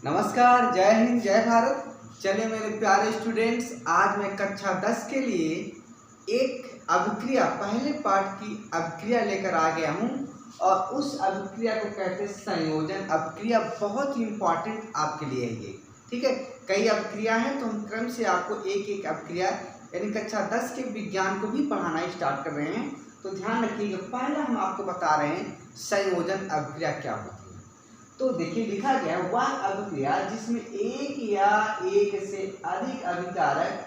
नमस्कार, जय हिंद, जय भारत। चलिए मेरे प्यारे स्टूडेंट्स, आज मैं कक्षा 10 के लिए एक अभिक्रिया, पहले पाठ की अभिक्रिया लेकर आ गया हूँ और उस अभिक्रिया को कहते हैं संयोजन अभिक्रिया। बहुत ही इम्पॉर्टेंट आपके लिए है ये, ठीक है। कई अभिक्रिया हैं तो हम क्रम से आपको एक एक अभिक्रिया यानी कक्षा 10 के विज्ञान को भी पढ़ाना स्टार्ट कर रहे हैं। तो ध्यान रखिएगा, पहला हम आपको बता रहे हैं संयोजन अभिक्रिया क्या होती है। तो देखिए लिखा गया है, वह अभिक्रिया जिसमें एक या एक से अधिक अभिकारक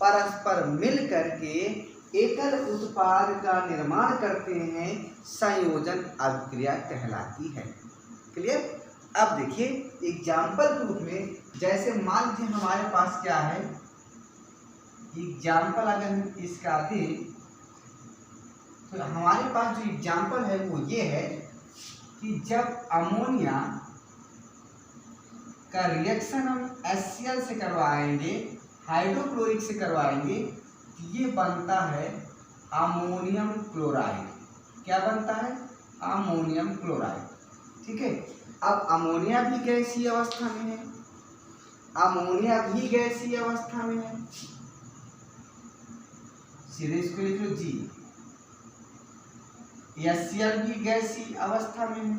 परस्पर मिल करके एकल उत्पाद का निर्माण करते हैं, संयोजन अभिक्रिया कहलाती है। क्लियर। अब देखिए एग्जाम्पल के रूप में, जैसे मान लीजिए हमारे पास क्या है एग्जाम्पल, अगर हम इसका दें तो हमारे पास जो एग्जाम्पल है वो ये है कि जब अमोनिया का रिएक्शन हम HCl से करवाएंगे, हाइड्रोक्लोरिक से करवाएंगे, तो ये बनता है अमोनियम क्लोराइड। क्या बनता है? Ammonium chloride. ठीक है। अब अमोनिया भी गैसीय अवस्था में है, अमोनिया भी गैसीय अवस्था में है, सीधे इसको लिख लो जी। HCl भी गैसीय अवस्था में है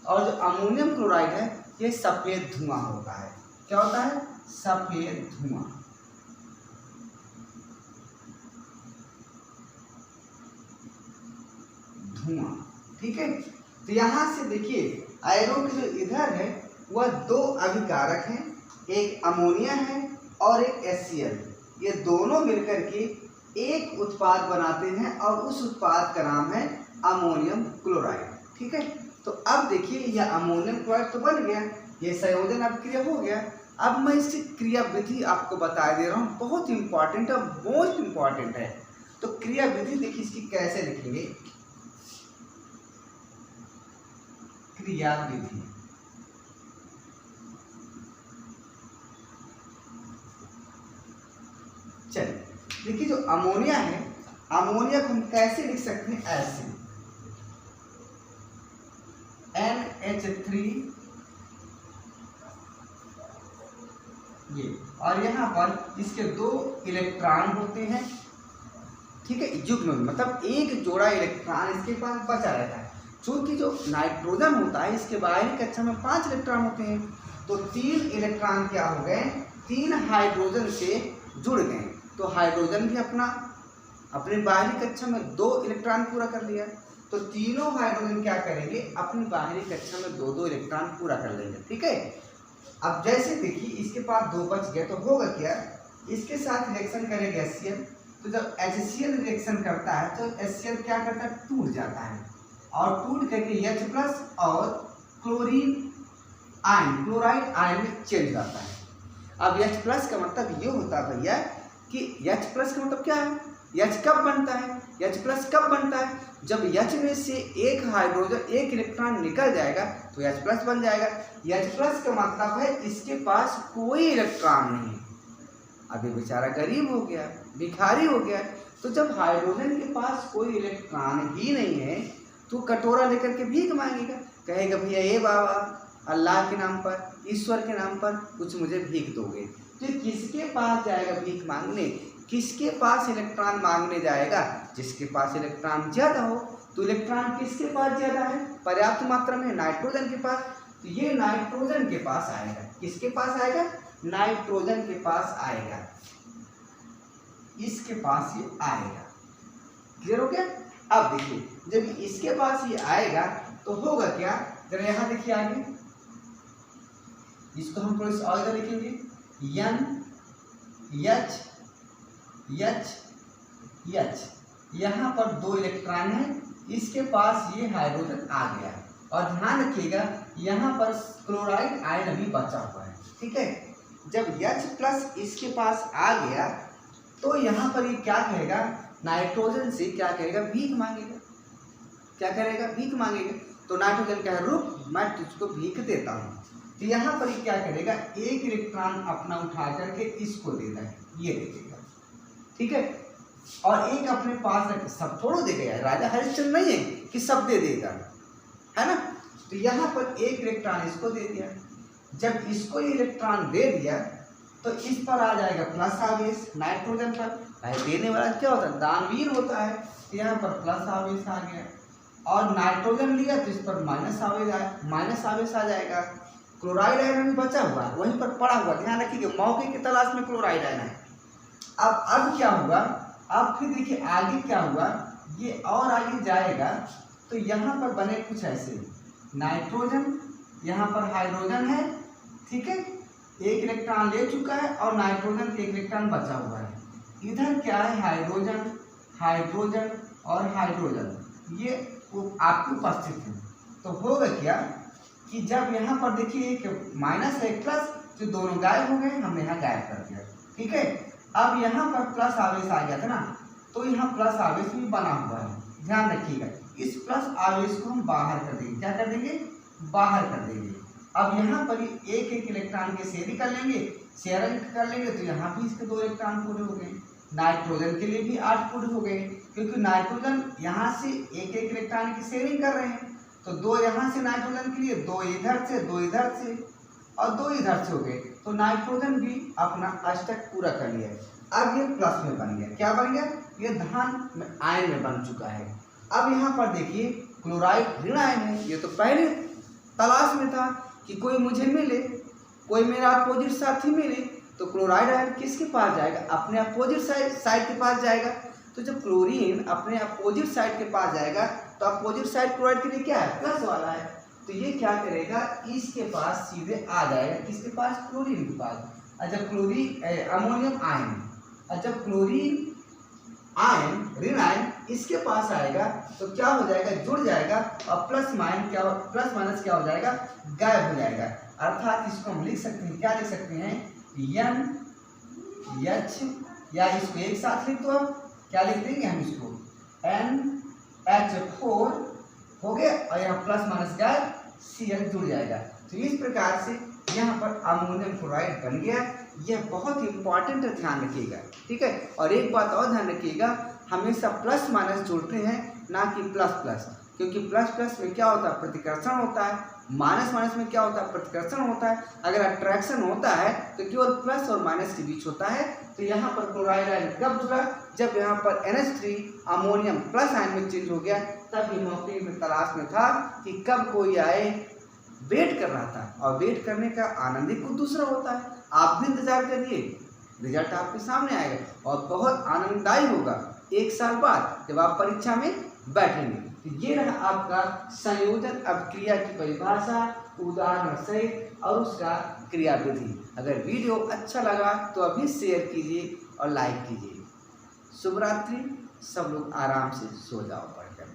और जो अमोनियम क्लोराइड है ये सफेद धुआं होता है। क्या होता है? सफेद धुआं। धुआं, ठीक है। तो यहां से देखिए एरो के जो इधर है वह दो अभिकारक हैं, एक अमोनिया है और एक HCl। ये दोनों मिलकर के एक उत्पाद बनाते हैं और उस उत्पाद का नाम है अमोनियम क्लोराइड। ठीक है। तो अब देखिए यह अमोनियम क्लोराइड तो बन गया, ये संयोजन अभिक्रिया हो गया। अब मैं इसकी क्रिया विधि आपको बता दे रहा हूँ, बहुत इंपॉर्टेंट है, मोस्ट इंपॉर्टेंट है। तो क्रिया विधि देखिए इसकी कैसे लिखेंगे, क्रिया विधि। चलिए देखिए जो अमोनिया है, अमोनिया को हम कैसे लिख सकते हैं? ऐसे NH3 ये, और यहाँ पर इसके दो इलेक्ट्रॉन होते हैं, ठीक है, युग्म में, मतलब एक जोड़ा इलेक्ट्रॉन इसके पास बचा रहता है। चूंकि जो नाइट्रोजन होता है इसके बाहरी कक्षा में 5 इलेक्ट्रॉन होते हैं, तो 3 इलेक्ट्रॉन क्या हो गए? 3 हाइड्रोजन से जुड़ गए। तो हाइड्रोजन भी अपने बाहरी कक्षा में 2 इलेक्ट्रॉन पूरा कर लिया, तो तीनों हाइड्रोजन क्या करेंगे? अपनी बाहरी कक्षा में 2-2 इलेक्ट्रॉन पूरा कर लेंगे। ठीक है। अब जैसे देखिए इसके पास 2 बच गए, तो होगा क्या? इसके साथ रिएक्शन करेगा HCl, तो जब HCl रिएक्शन करता है तो HCl क्या करता है? टूट जाता है और टूट करके H+ और क्लोरीन आयन, क्लोराइड आयन में चेंज जाता है। अब H+ का मतलब ये होता है भैया कि H+ का मतलब क्या है? H कब बनता है? H+ कब बनता है? जब H में से एक हाइड्रोजन, एक इलेक्ट्रॉन निकल जाएगा तो H+ बन जाएगा। H+ का मतलब है इसके पास कोई इलेक्ट्रॉन नहीं। अभी बेचारा गरीब हो गया, भिखारी हो गया। तो जब हाइड्रोजन के पास कोई इलेक्ट्रॉन ही नहीं है तो कटोरा लेकर के भीख मांगेगा, कहेगा भैया ये बाबा अल्लाह के नाम पर, ईश्वर के नाम पर कुछ मुझे भीख दोगे। तो किसके पास जाएगा भीख मांगने? किसके पास इलेक्ट्रॉन मांगने जाएगा? जिसके पास इलेक्ट्रॉन ज्यादा हो। तो इलेक्ट्रॉन किसके पास ज्यादा है? पर्याप्त मात्रा में नाइट्रोजन के पास। तो ये नाइट्रोजन के पास आएगा। किसके पास आएगा? नाइट्रोजन के पास आएगा, इसके पास ये आएगा। क्लियर हो गया? अब देखिए जब इसके पास ये आएगा तो होगा क्या? जरा यहां देखिए आगे, इसको हम थोड़ा सा और लिखेंगे, NH यहाँ पर 2 इलेक्ट्रॉन है, इसके पास ये हाइड्रोजन आ गया। और ध्यान रखिएगा यहाँ पर क्लोराइड आयन अभी बचा हुआ है। ठीक है। जब H+ इसके पास आ गया तो यहाँ पर ये क्या करेगा? नाइट्रोजन से क्या करेगा? भीख मांगेगा। क्या करेगा? भीख मांगेगा। तो नाइट्रोजन कहे रुक, मैं तुझको भीख देता हूँ। तो यहाँ पर ये क्या करेगा? एक इलेक्ट्रॉन अपना उठा करके इसको देता है, ये दे देगा। ठीक है। और एक अपने पास रख, सब थोड़ा देगा यार, राजा हरिश्चंद्र नहीं है कि सब दे देगा, है ना। तो यहाँ पर एक इलेक्ट्रॉन इसको दे दिया, जब इसको ये इलेक्ट्रॉन दे दिया तो इस पर आ जाएगा प्लस आवेश नाइट्रोजन पर। भाई देने वाला क्या होता है, दानवीर होता है, तो यहाँ पर प्लस आवेश आ गया। और नाइट्रोजन लिया तो इस पर माइनस आवेश आ जाएगा। क्लोराइड आयन भी बचा हुआ है, वहीं पर पड़ा हुआ, ध्यान रखिए मौके की तलाश में क्लोराइड आयन है। अब क्या हुआ, अब फिर देखिए आगे क्या हुआ, ये और आगे जाएगा तो यहाँ पर बने कुछ ऐसे नाइट्रोजन, यहाँ पर हाइड्रोजन है, ठीक है, एक इलेक्ट्रॉन ले चुका है और नाइट्रोजन के एक इलेक्ट्रॉन बचा हुआ है। इधर क्या है, हाइड्रोजन हाइड्रोजन और हाइड्रोजन, ये आपके उपस्थित है। तो होगा क्या कि जब यहाँ पर देखिए एक माइनस है एक प्लस, जो दोनों गायब हो गए, हमने यहाँ गायब कर दिया, ठीक है। अब यहाँ पर प्लस आवेश आ गया था ना, तो यहाँ प्लस आवेश भी बना हुआ है, ध्यान रखिएगा। इस प्लस आवेश को हम बाहर कर देंगे, क्या कर देंगे, बाहर कर देंगे। अब यहाँ पर एक एक इलेक्ट्रॉन के शेयरिंग कर लेंगे, शेयरिंग कर लेंगे तो यहाँ भी इसके 2 इलेक्ट्रॉन पूरे हो गए। नाइट्रोजन के लिए भी 8 पूरे हो गए, क्योंकि नाइट्रोजन यहाँ से एक एक इलेक्ट्रॉन की शेयरिंग कर रहे हैं, तो 2 यहाँ से नाइट्रोजन के लिए, 2 इधर से, 2 इधर से और 2 इधर से हो गए। तो नाइट्रोजन भी अपना अष्टक पूरा कर लिया है। अब ये प्लस में बन गया, क्या बन गया, ये धन में आयन में बन चुका है। अब यहाँ पर देखिए क्लोराइड ऋण आयन है, ये तो पहले तलाश में था कि कोई मुझे मिले, कोई मेरा अपोजिट साथी मिले, तो क्लोराइड आयन किसके पास जाएगा, अपने अपोजिट साइड के पास जाएगा। तो जब क्लोरीन अपने अपोजिट साइड के पास जाएगा तो अपोजिट साइड क्लोराइड के लिए क्या है, प्लस वाला है, तो ये क्या करेगा, इसके पास सीधे आ जाएगा, किसके पास, क्लोरीन के पास। और जब अमोनियम आयन, और जब क्लोरीन आयन ऋण आयन इसके पास आएगा तो क्या हो जाएगा, जुड़ जाएगा, और प्लस माइनस क्या हो जाएगा, गायब हो जाएगा। अर्थात इसको हम लिख सकते हैं, क्या लिख सकते हैं, NH, या इसको एक साथ लिख दो, अब क्या लिख देंगे हम इसको, NH4 हो गया, और यहाँ प्लस माइनस गायब, Cl जुड़ जाएगा। तो इस प्रकार से यहाँ पर अमोनियम क्लोराइड बन गया। यह बहुत ही इंपॉर्टेंट है, ध्यान रखिएगा, ठीक है। और एक बात और ध्यान रखिएगा, हमेशा प्लस माइनस जोड़ते हैं, ना कि प्लस प्लस, क्योंकि प्लस प्लस में क्या होता है, प्रतिकर्षण होता है, माइनस माइनस में क्या होता है, प्रतिकर्षण होता है। अगर अट्रैक्शन होता है तो केवल प्लस और माइनस के बीच होता है। तो यहाँ पर क्लोराइड आयन कब जुड़ा, जब यहाँ पर NH3 अमोनियम प्लस आयन में चेंज हो गया, तब ये मौके में तलाश में था कि कब कोई आए, वेट कर रहा था। और वेट करने का आनंद ही कुछ दूसरा होता है। आप भी इंतजार करिए, रिजल्ट आपके सामने आएगा और बहुत आनंददायी होगा 1 साल बाद जब आप परीक्षा में बैठेंगे। तो ये रहा आपका संयोजन अभिक्रिया की परिभाषा, उदाहरण सहित और उसका क्रिया विधि। अगर वीडियो अच्छा लगा तो अभी शेयर कीजिए और लाइक कीजिए। शुभ रात्रि, सब लोग आराम से सो जाओ पढ़कर।